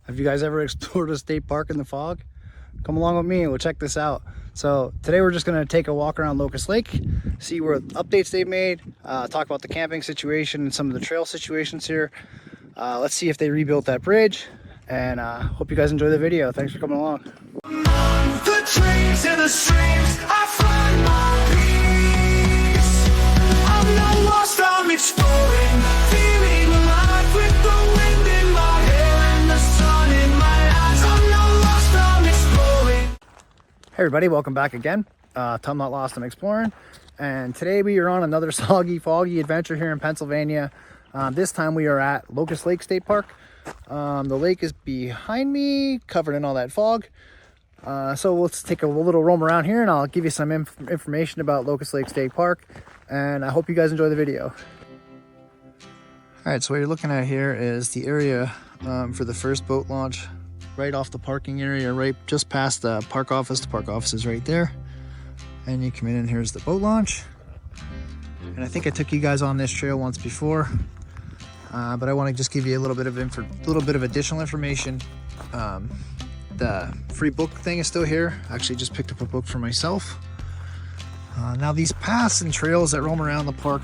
Have you guys ever explored a state park in the fog? Come along with me and we'll check this out. So today we're just going to take a walk around Locust Lake, see what updates they've made, talk about the camping situation and some of the trail situations here. Let's see if they rebuilt that bridge, and hope you guys enjoy the video. Thanks for coming along. The trees and the streams, I find my peace. I'm not lost, I'm exploring, feeling alive with the wind in my hair and the sun in my eyes. I'm not lost, I'm exploring. Hey everybody, welcome back again. I'm Not Lost, I'm Exploring. And today we are on another foggy adventure here in Pennsylvania. This time we are at Locust Lake State Park. The lake is behind me, covered in all that fog. So let's take a little roam around here and I'll give you some information about Locust Lake State Park. And I hope you guys enjoy the video. All right, so what you're looking at here is the area for the first boat launch, right off the parking area, right just past the park office. The park office is right there. And you come in and here's the boat launch. And I think I took you guys on this trail once before. But I want to just give you a little bit of additional information. The free book thing is still here. I actually just picked up a book for myself. Now these paths and trails that roam around the park,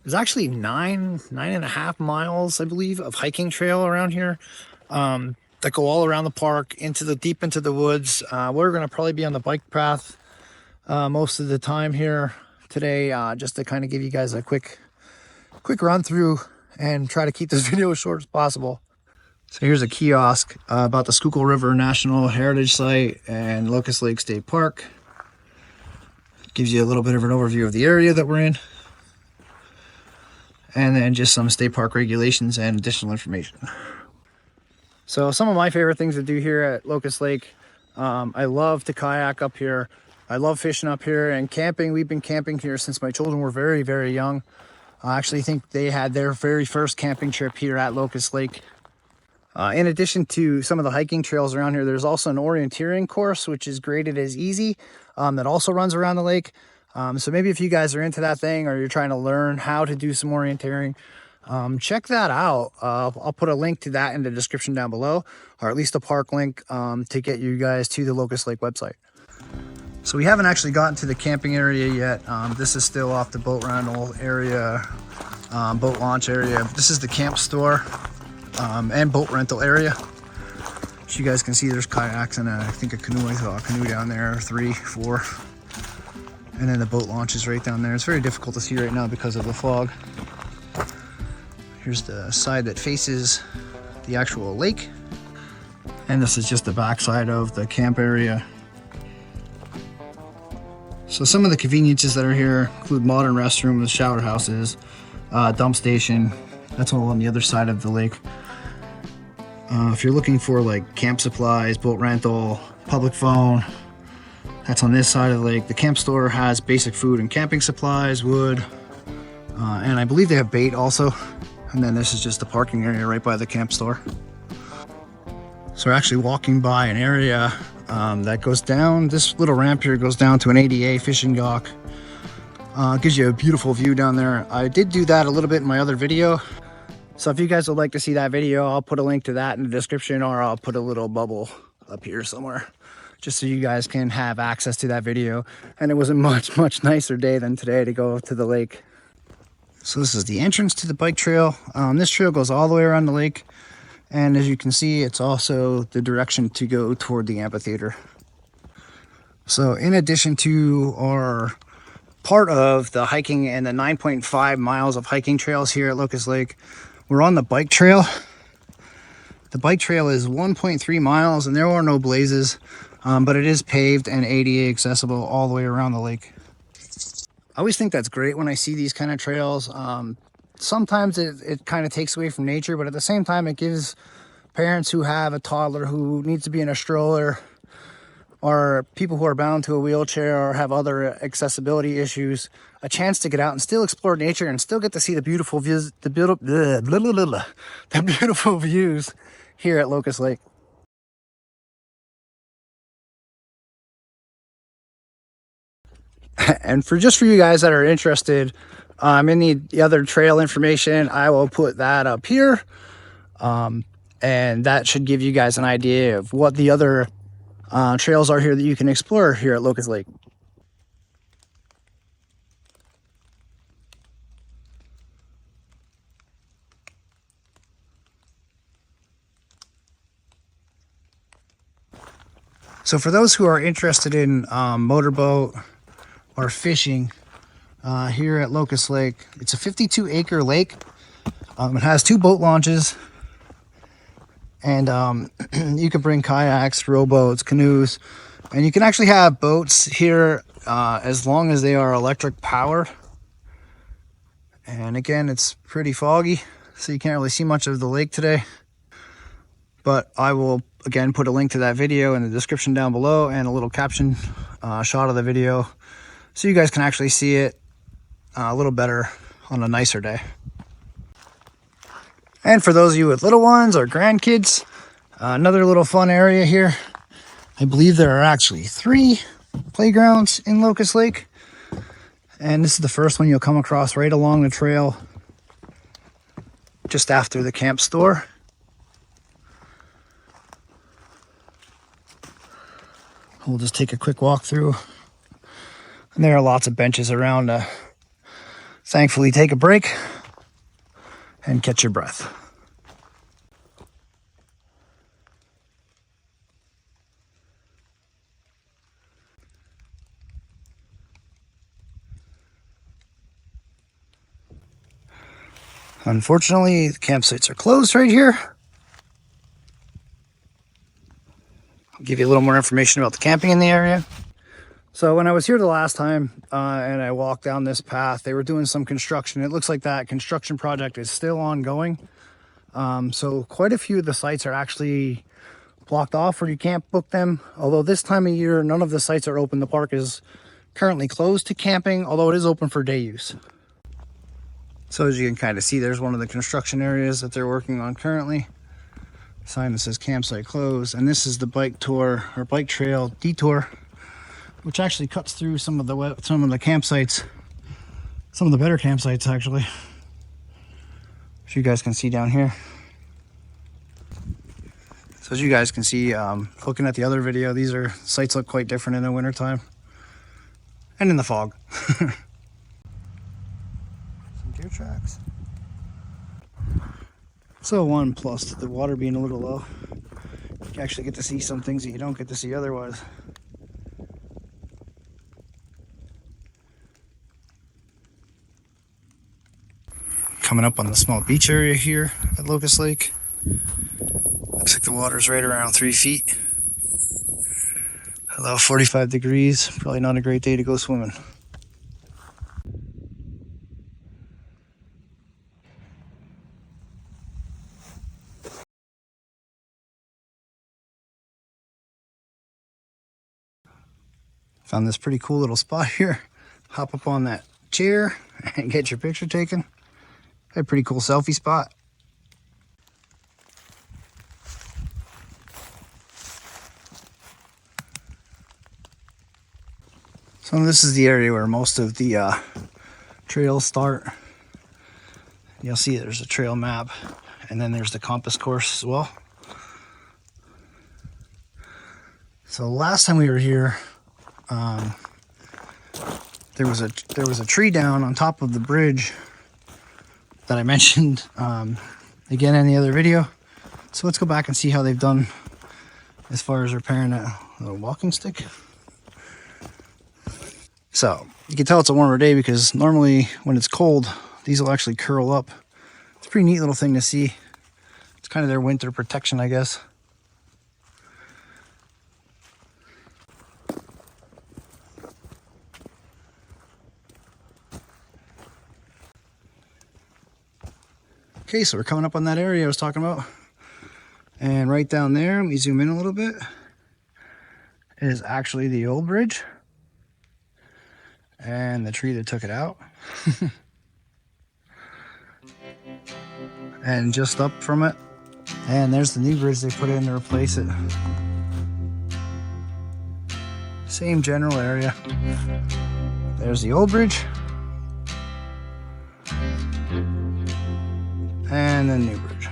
there's actually nine and a half miles, I believe, of hiking trail around here that go all around the park deep into the woods. We're going to probably be on the bike path most of the time here today, just to kind of give you guys a quick run through and try to keep this video as short as possible. So here's a kiosk about the Schuylkill River National Heritage Site and Locust Lake State Park. Gives you a little bit of an overview of the area that we're in. And then just some state park regulations and additional information. So some of my favorite things to do here at Locust Lake, I love to kayak up here. I love fishing up here and camping. We've been camping here since my children were very, very young. I actually think they had their very first camping trip here at Locust Lake. In addition to some of the hiking trails around here, there's also an orienteering course, which is graded as easy, that also runs around the lake. So maybe if you guys are into that thing or you're trying to learn how to do some orienteering, check that out. I'll put a link to that in the description down below, or at least a park link to get you guys to the Locust Lake website. So we haven't actually gotten to the camping area yet. This is still off the boat rental area, boat launch area. This is the camp store and boat rental area. So you guys can see there's kayaks and I think a canoe. I saw a canoe down there, 3, 4. And then the boat launch is right down there. It's very difficult to see right now because of the fog. Here's the side that faces the actual lake. And this is just the back side of the camp area. So some of the conveniences that are here include modern restrooms, shower houses, dump station. That's all on the other side of the lake. If you're looking for like camp supplies, boat rental, public phone, that's on this side of the lake. The camp store has basic food and camping supplies, wood, and I believe they have bait also. And then this is just the parking area right by the camp store. So we're actually walking by an area that goes down. This little ramp here goes down to an ADA fishing dock. Gives you a beautiful view down there. I did do that a little bit in my other video. So if you guys would like to see that video, I'll put a link to that in the description, or I'll put a little bubble up here somewhere, just so you guys can have access to that video. And it was a much nicer day than today to go to the lake. So this is the entrance to the bike trail. This trail goes all the way around the lake. And as you can see, it's also the direction to go toward the amphitheater. So in addition to our part of the hiking and the 9.5 miles of hiking trails here at Locust Lake, we're on the bike trail. The bike trail is 1.3 miles and there are no blazes, but it is paved and ADA accessible all the way around the lake. I always think that's great when I see these kind of trails. Sometimes it kind of takes away from nature, but at the same time, it gives parents who have a toddler who needs to be in a stroller, or people who are bound to a wheelchair or have other accessibility issues, a chance to get out and still explore nature and still get to see the beautiful views, the beautiful views here at Locust Lake. And for you guys that are interested in the other trail information, I will put that up here. and that should give you guys an idea of what the other trails are here that you can explore here at Locust Lake. So for those who are interested in motorboat or fishing here at Locust Lake, it's a 52-acre lake. It has 2 boat launches, and you can bring kayaks, rowboats, canoes, and you can actually have boats here as long as they are electric powered. And again, it's pretty foggy, so you can't really see much of the lake today, but I will again put a link to that video in the description down below and a little caption shot of the video so you guys can actually see it a little better on a nicer day. And for those of you with little ones or grandkids, another little fun area here. I believe there are actually 3 playgrounds in Locust Lake, and this is the first one you'll come across right along the trail just after the camp store. We'll just take a quick walk through, and there are lots of benches around to thankfully take a break and catch your breath. Unfortunately, the campsites are closed right here. I'll give you a little more information about the camping in the area. So when I was here the last time and I walked down this path, they were doing some construction. It looks like that construction project is still ongoing. So quite a few of the sites are actually blocked off where you can't book them. Although this time of year, none of the sites are open. The park is currently closed to camping, although it is open for day use. So as you can kind of see, there's one of the construction areas that they're working on currently. Sign that says campsite closed, and this is the bike tour or bike trail detour, which actually cuts through some of the campsites, some of the better campsites actually, which you guys can see down here. So as you guys can see, looking at the other video, these sites look quite different in the wintertime and in the fog. Some deer tracks. So one plus the water being a little low, you actually get to see some things that you don't get to see otherwise. Coming up on the small beach area here at Locust Lake. Looks like the water's right around 3 feet. Hello, 45 degrees. Probably not a great day to go swimming. Found this pretty cool little spot here. Hop up on that chair and get your picture taken. A pretty cool selfie spot. So this is the area where most of the trails start. You'll see there's a trail map, and then there's the compass course as well. So last time we were here, there was a tree down on top of the bridge that I mentioned again in the other video. So let's go back and see how they've done as far as repairing that little walking stick. So you can tell it's a warmer day because normally when it's cold, these will actually curl up. It's a pretty neat little thing to see. It's kind of their winter protection, I guess. Okay, so we're coming up on that area I was talking about. And right down there, let me zoom in a little bit, is actually the old bridge. And the tree that took it out. And just up from it. And there's the new bridge they put in to replace it. Same general area. There's the old bridge. And the new bridge.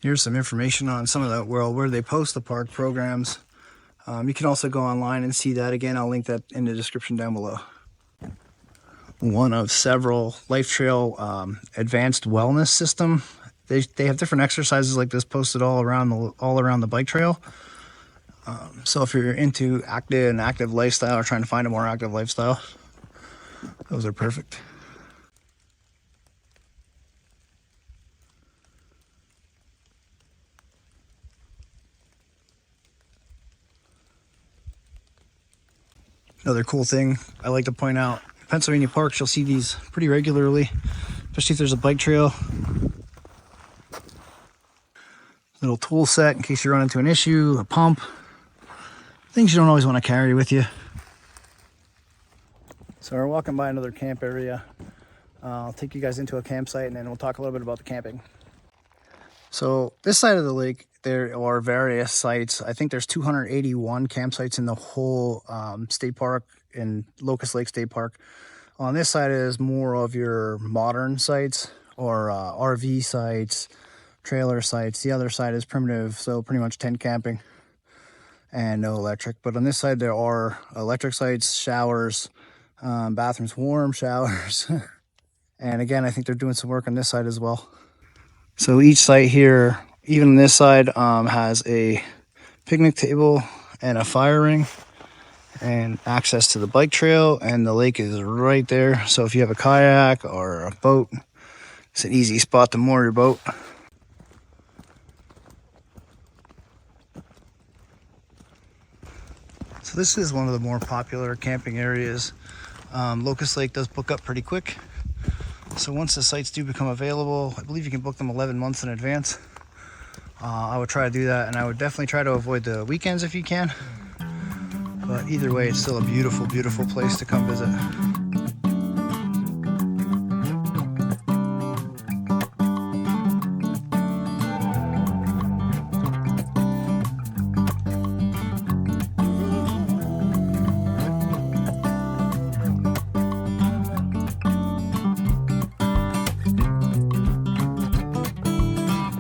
Here's some information on some of the where they post the park programs. You can also go online and see that. Again, I'll link that in the description down below. One of several Life Trail advanced wellness system. They have different exercises like this posted all around the bike trail. So if you're into an active lifestyle or trying to find a more active lifestyle, those are perfect. Another cool thing I like to point out, Pennsylvania parks, you'll see these pretty regularly, especially if there's a bike trail. Little tool set in case you run into an issue, a pump, things you don't always want to carry with you. So we're walking by another camp area. I'll take you guys into a campsite and then we'll talk a little bit about the camping. So this side of the lake, there are various sites. I think there's 281 campsites in the whole state park, in Locust Lake State Park. On this side is more of your modern sites or RV sites, trailer sites. The other side is primitive, so pretty much tent camping and no electric. But on this side there are electric sites, showers, bathrooms, warm showers. And again, I think they're doing some work on this side as well. So each site here, even this side, has a picnic table and a fire ring and access to the bike trail, and the lake is right there. So if you have a kayak or a boat, it's an easy spot to moor your boat. So this is one of the more popular camping areas. Locust Lake does book up pretty quick. So once the sites do become available, I believe you can book them 11 months in advance. I would try to do that, and I would definitely try to avoid the weekends if you can. But either way, it's still a beautiful, beautiful place to come visit.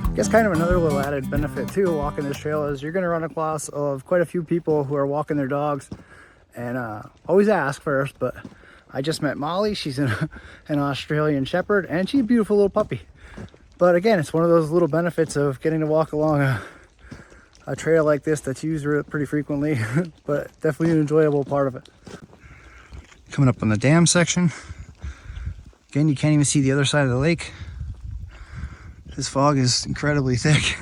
I guess kind of another little added benefit too walking this trail is you're going to run across of quite a few people who are walking their dogs, and always ask first, but I just met Molly. She's an Australian Shepherd, and she's a beautiful little puppy. But again, it's one of those little benefits of getting to walk along a trail like this that's used pretty frequently, but definitely an enjoyable part of it. Coming up on the dam section, again, you can't even see the other side of the lake. This fog is incredibly thick.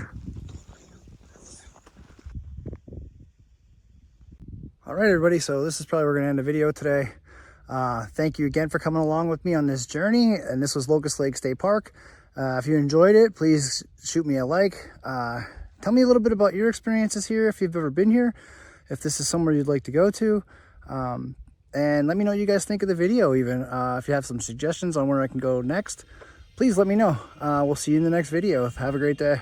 All right, everybody, so this is probably where we're gonna end the video today. Thank you again for coming along with me on this journey, and this was Locust Lake State Park. If you enjoyed it, please shoot me a like. Tell me a little bit about your experiences here, if you've ever been here, if this is somewhere you'd like to go to, and let me know what you guys think of the video even. If you have some suggestions on where I can go next, please let me know. We'll see you in the next video. Have a great day.